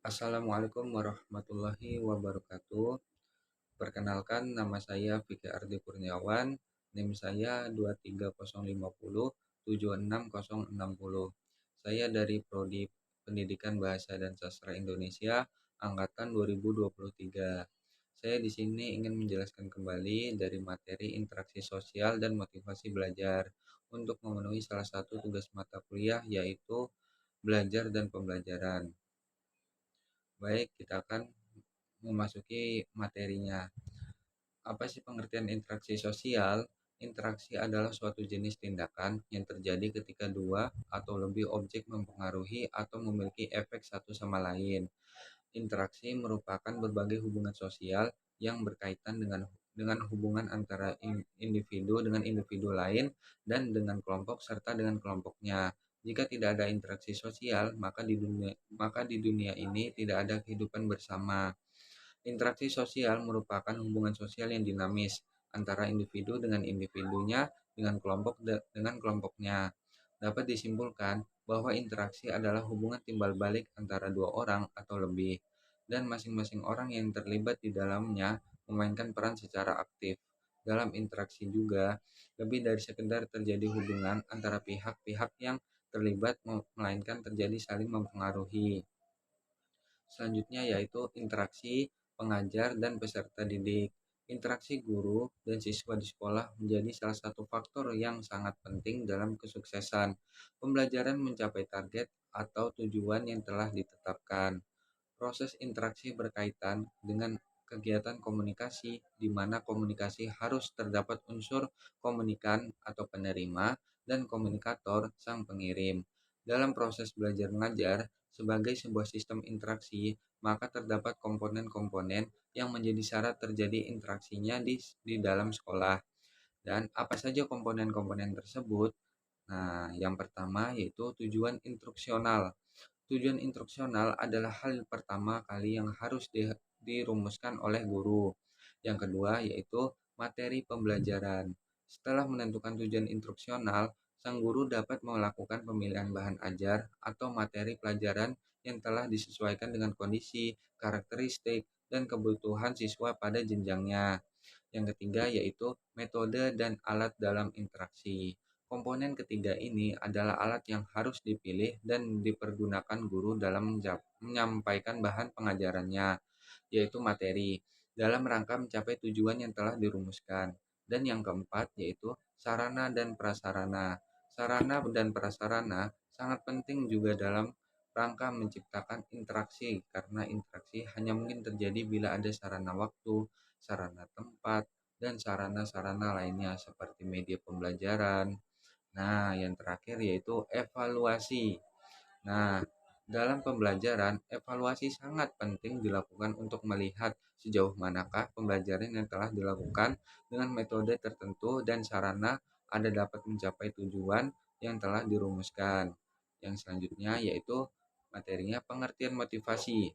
Assalamualaikum warahmatullahi wabarakatuh. Perkenalkan, nama saya Fikri Ardi Kurniawan. NIM saya 23050 76060. Saya dari Prodi Pendidikan Bahasa dan Sastra Indonesia angkatan 2023. Saya di sini ingin menjelaskan kembali dari materi interaksi sosial dan motivasi belajar untuk memenuhi salah satu tugas mata kuliah, yaitu belajar dan pembelajaran. Baik, kita akan memasuki materinya. Apa sih pengertian interaksi sosial? Interaksi adalah suatu jenis tindakan yang terjadi ketika dua atau lebih objek mempengaruhi atau memiliki efek satu sama lain. Interaksi merupakan berbagai hubungan sosial yang berkaitan dengan hubungan antara individu dengan individu lain dan dengan kelompok serta dengan kelompoknya. Jika tidak ada interaksi sosial, maka di dunia ini tidak ada kehidupan bersama. Interaksi sosial merupakan hubungan sosial yang dinamis antara individu dengan individunya, dengan kelompok dengan kelompoknya. Dapat disimpulkan bahwa interaksi adalah hubungan timbal balik antara dua orang atau lebih, dan masing-masing orang yang terlibat di dalamnya memainkan peran secara aktif. Dalam interaksi juga, lebih dari sekedar terjadi hubungan antara pihak-pihak yang terlibat, melainkan terjadi saling mempengaruhi. Selanjutnya yaitu interaksi pengajar dan peserta didik. Interaksi guru dan siswa di sekolah menjadi salah satu faktor yang sangat penting dalam kesuksesan pembelajaran mencapai target atau tujuan yang telah ditetapkan. Proses interaksi berkaitan dengan kegiatan komunikasi, di mana komunikasi harus terdapat unsur komunikan atau penerima dan komunikator sang pengirim. Dalam proses belajar mengajar, sebagai sebuah sistem interaksi, maka terdapat komponen-komponen yang menjadi syarat terjadi interaksinya di dalam sekolah. Dan apa saja komponen-komponen tersebut? Nah, yang pertama yaitu tujuan instruksional. Tujuan instruksional adalah hal pertama kali yang harus dirumuskan oleh guru. Yang kedua yaitu materi pembelajaran. Setelah menentukan tujuan instruksional, sang guru dapat melakukan pemilihan bahan ajar atau materi pelajaran yang telah disesuaikan dengan kondisi, karakteristik, dan kebutuhan siswa pada jenjangnya. Yang ketiga yaitu metode dan alat dalam interaksi. Komponen ketiga ini adalah alat yang harus dipilih dan dipergunakan guru dalam menyampaikan bahan pengajarannya, yaitu materi, dalam rangka mencapai tujuan yang telah dirumuskan. Dan yang keempat yaitu sarana dan prasarana. Sarana dan prasarana sangat penting juga dalam rangka menciptakan interaksi, karena interaksi hanya mungkin terjadi bila ada sarana waktu, sarana tempat, dan sarana-sarana lainnya seperti media pembelajaran. Nah, yang terakhir yaitu evaluasi. Nah, dalam pembelajaran, evaluasi sangat penting dilakukan untuk melihat sejauh manakah pembelajaran yang telah dilakukan dengan metode tertentu dan sarana ada dapat mencapai tujuan yang telah dirumuskan. Yang selanjutnya yaitu materinya pengertian motivasi.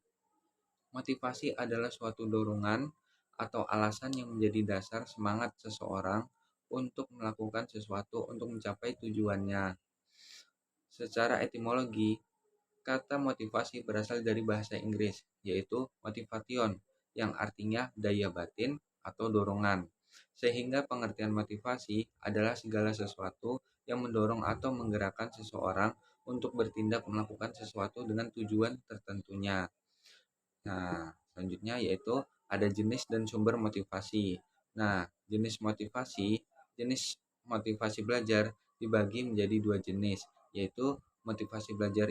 Motivasi adalah suatu dorongan atau alasan yang menjadi dasar semangat seseorang untuk melakukan sesuatu untuk mencapai tujuannya. Secara etimologi, kata motivasi berasal dari bahasa Inggris, yaitu motivation, yang artinya daya batin atau dorongan. Sehingga pengertian motivasi adalah segala sesuatu yang mendorong atau menggerakkan seseorang untuk bertindak melakukan sesuatu dengan tujuan tertentunya. Nah, selanjutnya yaitu ada jenis dan sumber motivasi. Nah, jenis motivasi belajar dibagi menjadi dua jenis, yaitu motivasi belajar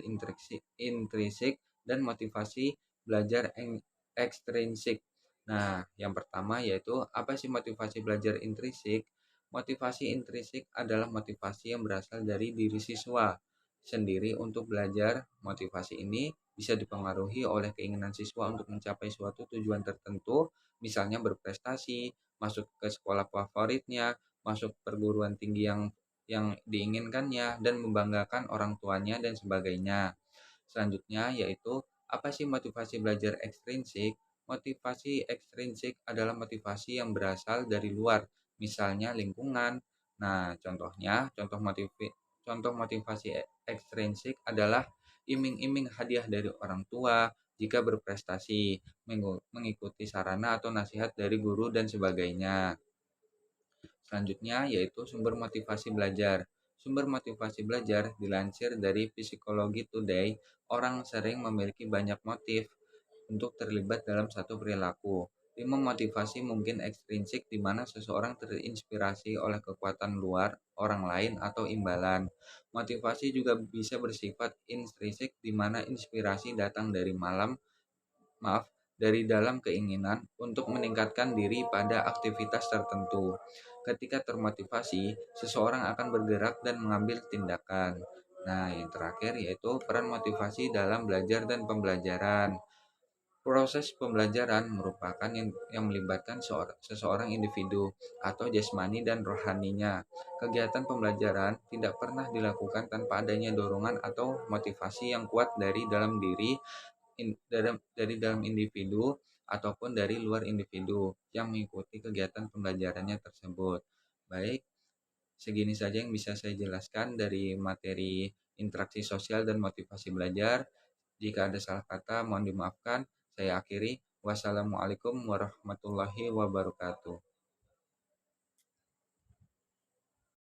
intrinsik dan motivasi belajar ekstrinsik. Nah, yang pertama yaitu apa sih motivasi belajar intrinsik? Motivasi intrinsik adalah motivasi yang berasal dari diri siswa sendiri untuk belajar. Motivasi ini bisa dipengaruhi oleh keinginan siswa untuk mencapai suatu tujuan tertentu, misalnya berprestasi, masuk ke sekolah favoritnya, masuk perguruan tinggi yang diinginkannya, dan membanggakan orang tuanya dan sebagainya. Selanjutnya yaitu apa sih motivasi belajar ekstrinsik? Motivasi ekstrinsik adalah motivasi yang berasal dari luar, misalnya lingkungan. Nah, contoh motivasi ekstrinsik adalah iming-iming hadiah dari orang tua jika berprestasi, mengikuti sarana atau nasihat dari guru dan sebagainya. Selanjutnya yaitu sumber motivasi belajar. Sumber motivasi belajar dilansir dari Psikologi Today, orang sering memiliki banyak motif untuk terlibat dalam satu perilaku. 5 motivasi mungkin ekstrinsik di mana seseorang terinspirasi oleh kekuatan luar, orang lain, atau imbalan. Motivasi juga bisa bersifat intrinsik di mana inspirasi datang dari dari dalam keinginan untuk meningkatkan diri pada aktivitas tertentu. Ketika termotivasi, seseorang akan bergerak dan mengambil tindakan. Nah, yang terakhir yaitu peran motivasi dalam belajar dan pembelajaran. Proses pembelajaran merupakan yang melibatkan seseorang individu atau jasmani dan rohaninya. Kegiatan pembelajaran tidak pernah dilakukan tanpa adanya dorongan atau motivasi yang kuat dari dalam diri dari dalam individu ataupun dari luar individu yang mengikuti kegiatan pembelajarannya tersebut. Baik, segini saja yang bisa saya jelaskan dari materi interaksi sosial dan motivasi belajar. Jika ada salah kata, mohon dimaafkan. Saya akhiri. Wassalamualaikum warahmatullahi wabarakatuh.